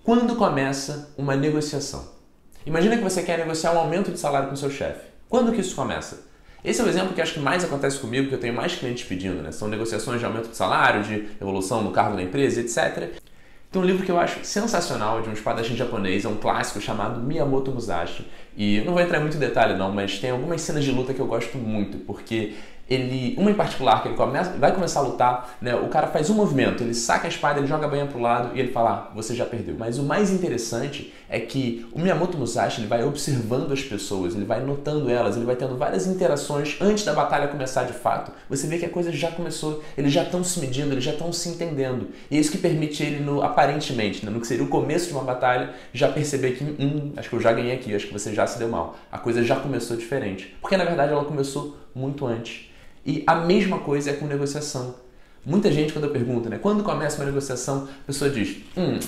Quando começa uma negociação? Imagina que você quer negociar um aumento de salário com seu chefe. Quando que isso começa? Esse é o exemplo que acho que mais acontece comigo, que eu tenho mais clientes pedindo, né? São negociações de aumento de salário, de evolução no cargo da empresa, etc. Tem um livro que eu acho sensacional, de um espadachim japonês, é um clássico chamado Miyamoto Musashi. E eu não vou entrar em muito detalhe não, mas tem algumas cenas de luta que eu gosto muito, porque uma em particular, que ele vai começar a lutar, né, o cara faz um movimento, ele saca a espada, ele joga a banha pro lado e ele fala, você já perdeu. Mas o mais interessante é que o Miyamoto Musashi ele vai observando as pessoas, ele vai notando elas, ele vai tendo várias interações antes da batalha começar de fato. Você vê que a coisa já começou, eles já estão se medindo, eles já estão se entendendo. E é isso que permite ele, aparentemente, né, no que seria o começo de uma batalha, já perceber que, acho que eu já ganhei aqui, acho que você já se deu mal. A coisa já começou diferente. Porque na verdade ela começou muito antes. E a mesma coisa é com negociação. Muita gente, quando eu pergunto, né, quando começa uma negociação, a pessoa diz,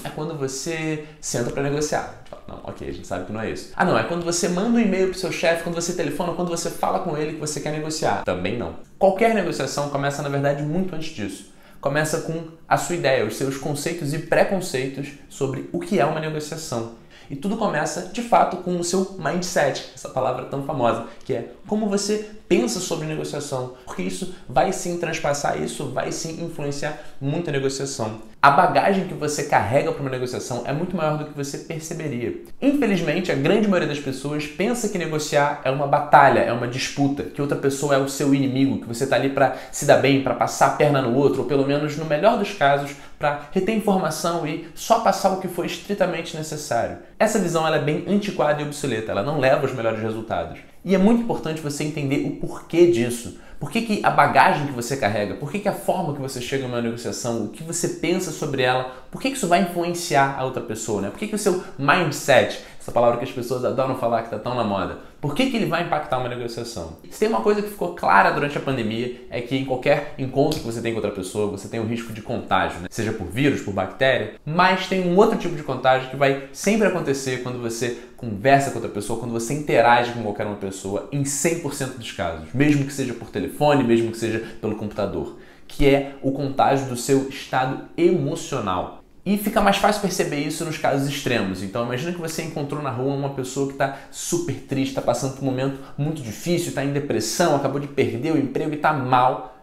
é quando você senta para negociar. Não, ok, a gente sabe que não é isso. Ah, não, é quando você manda um e-mail pro seu chefe, quando você telefona, quando você fala com ele que você quer negociar. Também não. Qualquer negociação começa, na verdade, muito antes disso. Começa com a sua ideia, os seus conceitos e preconceitos sobre o que é uma negociação. E tudo começa, de fato, com o seu mindset, essa palavra tão famosa, que é como você pensa sobre negociação, porque isso vai sim transpassar, isso vai sim influenciar muito a negociação. A bagagem que você carrega para uma negociação é muito maior do que você perceberia. Infelizmente, a grande maioria das pessoas pensa que negociar é uma batalha, é uma disputa, que outra pessoa é o seu inimigo, que você está ali para se dar bem, para passar a perna no outro, ou pelo menos, no melhor dos casos, para reter informação e só passar o que for estritamente necessário. Essa visão ela é bem antiquada e obsoleta, ela não leva aos melhores resultados. E é muito importante você entender o porquê disso. Por que a bagagem que você carrega, por que a forma que você chega numa negociação, o que você pensa sobre ela, por que isso vai influenciar a outra pessoa, né? Por que o seu mindset, essa palavra que as pessoas adoram falar que está tão na moda, por que ele vai impactar uma negociação? Se tem uma coisa que ficou clara durante a pandemia, é que em qualquer encontro que você tem com outra pessoa, você tem um risco de contágio, né? Seja por vírus, por bactéria, mas tem um outro tipo de contágio que vai sempre acontecer quando você conversa com outra pessoa, quando você interage com qualquer uma pessoa, em 100% dos casos, mesmo que seja por telefone, mesmo que seja pelo computador, que é o contágio do seu estado emocional. E fica mais fácil perceber isso nos casos extremos. Então imagina que você encontrou na rua uma pessoa que está super triste, está passando por um momento muito difícil, está em depressão, acabou de perder o emprego e está mal.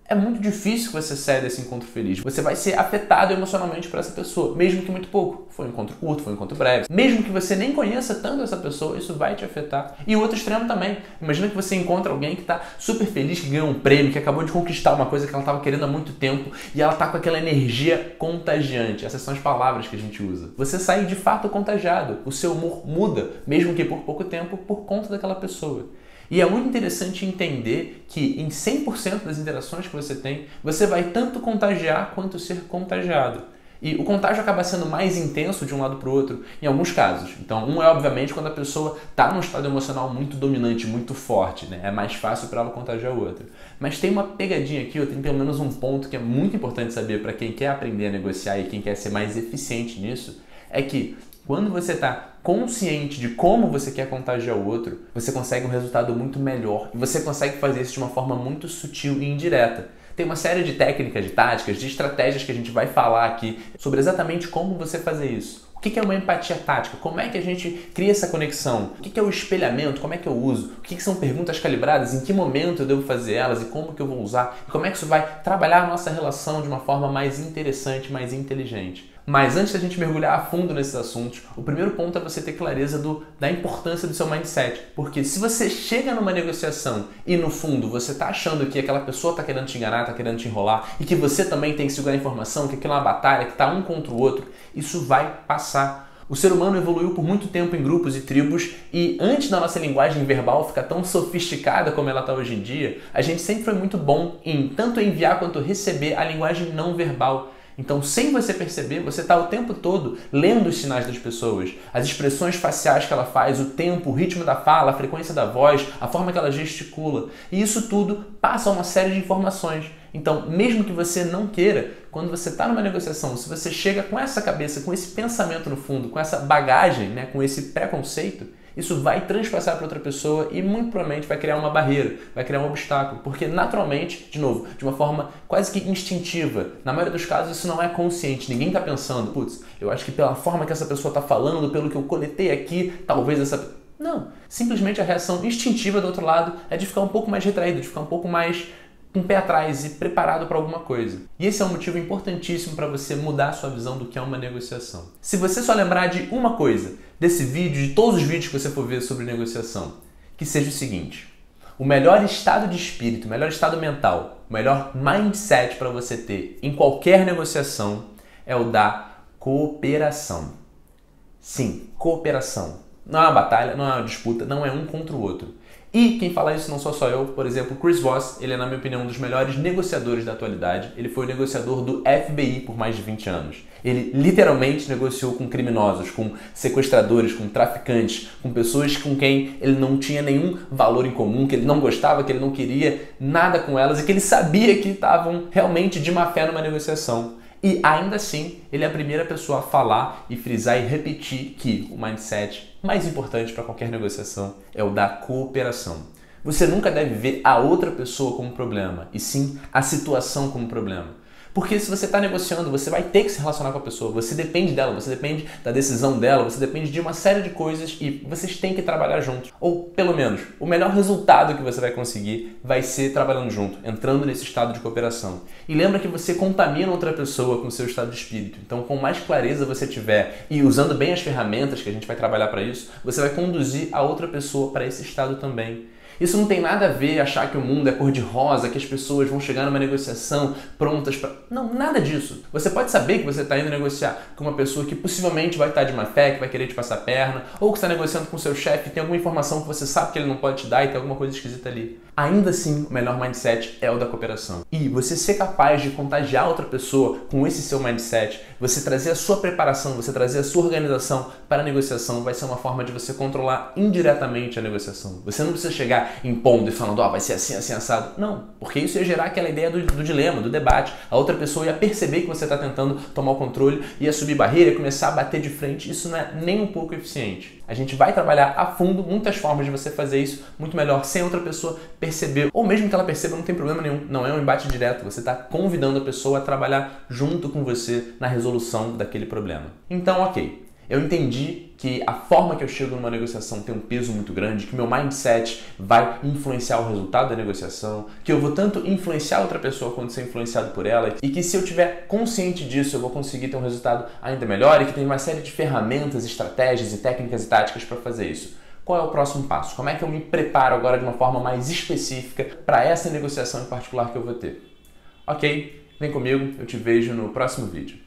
É muito difícil que você saia desse encontro feliz. Você vai ser afetado emocionalmente por essa pessoa, mesmo que muito pouco. Foi um encontro curto, foi um encontro breve. Mesmo que você nem conheça tanto essa pessoa, isso vai te afetar. E o outro extremo também. Imagina que você encontra alguém que está super feliz, que ganhou um prêmio, que acabou de conquistar uma coisa que ela estava querendo há muito tempo e ela está com aquela energia contagiante. Essas são as palavras que a gente usa. Você sai de fato contagiado. O seu humor muda, mesmo que por pouco tempo, por conta daquela pessoa. E é muito interessante entender que em 100% das interações que você tem, você vai tanto contagiar quanto ser contagiado. E o contágio acaba sendo mais intenso de um lado para o outro em alguns casos. Então, um é obviamente quando a pessoa está num estado emocional muito dominante, muito forte, né? É mais fácil para ela contagiar o outro. Mas tem uma pegadinha aqui, tem pelo menos um ponto que é muito importante saber para quem quer aprender a negociar e quem quer ser mais eficiente nisso, é que quando você está consciente de como você quer contagiar o outro, você consegue um resultado muito melhor. E você consegue fazer isso de uma forma muito sutil e indireta. Tem uma série de técnicas, de táticas, de estratégias que a gente vai falar aqui sobre exatamente como você fazer isso. O que é uma empatia tática? Como é que a gente cria essa conexão? O que é o espelhamento? Como é que eu uso? O que são perguntas calibradas? Em que momento eu devo fazer elas? E como que eu vou usar? E como é que isso vai trabalhar a nossa relação de uma forma mais interessante, mais inteligente? Mas antes da gente mergulhar a fundo nesses assuntos, o primeiro ponto é você ter clareza da importância do seu mindset. Porque se você chega numa negociação e no fundo você está achando que aquela pessoa está querendo te enganar, está querendo te enrolar e que você também tem que segurar a informação, que aquilo é uma batalha, que está um contra o outro, isso vai passar. O ser humano evoluiu por muito tempo em grupos e tribos e antes da nossa linguagem verbal ficar tão sofisticada como ela está hoje em dia, a gente sempre foi muito bom em tanto enviar quanto receber a linguagem não verbal. Então, sem você perceber, você está o tempo todo lendo os sinais das pessoas, as expressões faciais que ela faz, o tempo, o ritmo da fala, a frequência da voz, a forma que ela gesticula. E isso tudo passa uma série de informações. Então, mesmo que você não queira, quando você está numa negociação, se você chega com essa cabeça, com esse pensamento no fundo, com essa bagagem, né, com esse preconceito, Isso vai transpassar para outra pessoa e muito provavelmente vai criar uma barreira, vai criar um obstáculo, porque naturalmente, de novo, de uma forma quase que instintiva, na maioria dos casos isso não é consciente, ninguém está pensando, putz, eu acho que pela forma que essa pessoa está falando, pelo que eu coletei aqui, talvez essa... Não, simplesmente a reação instintiva do outro lado é de ficar um pouco mais retraído, de ficar um pouco mais com o pé atrás e preparado para alguma coisa. E esse é um motivo importantíssimo para você mudar a sua visão do que é uma negociação. Se você só lembrar de uma coisa desse vídeo, de todos os vídeos que você for ver sobre negociação, que seja o seguinte: o melhor estado de espírito, o melhor estado mental, o melhor mindset para você ter em qualquer negociação é o da cooperação. Sim, cooperação. Não é uma batalha, não é uma disputa, não é um contra o outro. E quem fala isso não sou só eu, por exemplo, Chris Voss, ele é, na minha opinião, um dos melhores negociadores da atualidade. Ele foi o negociador do FBI por mais de 20 anos. Ele literalmente negociou com criminosos, com sequestradores, com traficantes, com pessoas com quem ele não tinha nenhum valor em comum, que ele não gostava, que ele não queria nada com elas e que ele sabia que estavam realmente de má fé numa negociação. E ainda assim, ele é a primeira pessoa a falar e frisar e repetir que o mindset mais importante para qualquer negociação é o da cooperação. Você nunca deve ver a outra pessoa como problema, e sim a situação como problema. Porque se você está negociando, você vai ter que se relacionar com a pessoa, você depende dela, você depende da decisão dela, você depende de uma série de coisas e vocês têm que trabalhar juntos. Ou, pelo menos, o melhor resultado que você vai conseguir vai ser trabalhando junto, entrando nesse estado de cooperação. E lembra que você contamina outra pessoa com o seu estado de espírito. Então, com mais clareza você tiver e usando bem as ferramentas que a gente vai trabalhar para isso, você vai conduzir a outra pessoa para esse estado também. Isso não tem nada a ver achar que o mundo é cor-de-rosa, que as pessoas vão chegar numa negociação prontas para... Não, nada disso. Você pode saber que você está indo negociar com uma pessoa que possivelmente vai estar de má fé, que vai querer te passar a perna, ou que está negociando com o seu chefe e tem alguma informação que você sabe que ele não pode te dar e tem alguma coisa esquisita ali. Ainda assim, o melhor mindset é o da cooperação. E você ser capaz de contagiar outra pessoa com esse seu mindset, você trazer a sua preparação, você trazer a sua organização para a negociação, vai ser uma forma de você controlar indiretamente a negociação. Você não precisa chegar impondo e falando, vai ser assim, assim, assado. Não, porque isso ia gerar aquela ideia do dilema, do debate. A outra pessoa ia perceber que você está tentando tomar o controle, ia subir barreira, ia começar a bater de frente. Isso não é nem um pouco eficiente. A gente vai trabalhar a fundo muitas formas de você fazer isso muito melhor, sem a outra pessoa perceber. Ou mesmo que ela perceba, não tem problema nenhum. Não é um embate direto. Você está convidando a pessoa a trabalhar junto com você na resolução daquele problema. Então, ok. Eu entendi que a forma que eu chego numa negociação tem um peso muito grande, que meu mindset vai influenciar o resultado da negociação, que eu vou tanto influenciar outra pessoa quanto ser influenciado por ela, e que se eu tiver consciente disso eu vou conseguir ter um resultado ainda melhor e que tem uma série de ferramentas, estratégias e técnicas e táticas para fazer isso. Qual é o próximo passo? Como é que eu me preparo agora de uma forma mais específica para essa negociação em particular que eu vou ter? Ok, vem comigo, eu te vejo no próximo vídeo.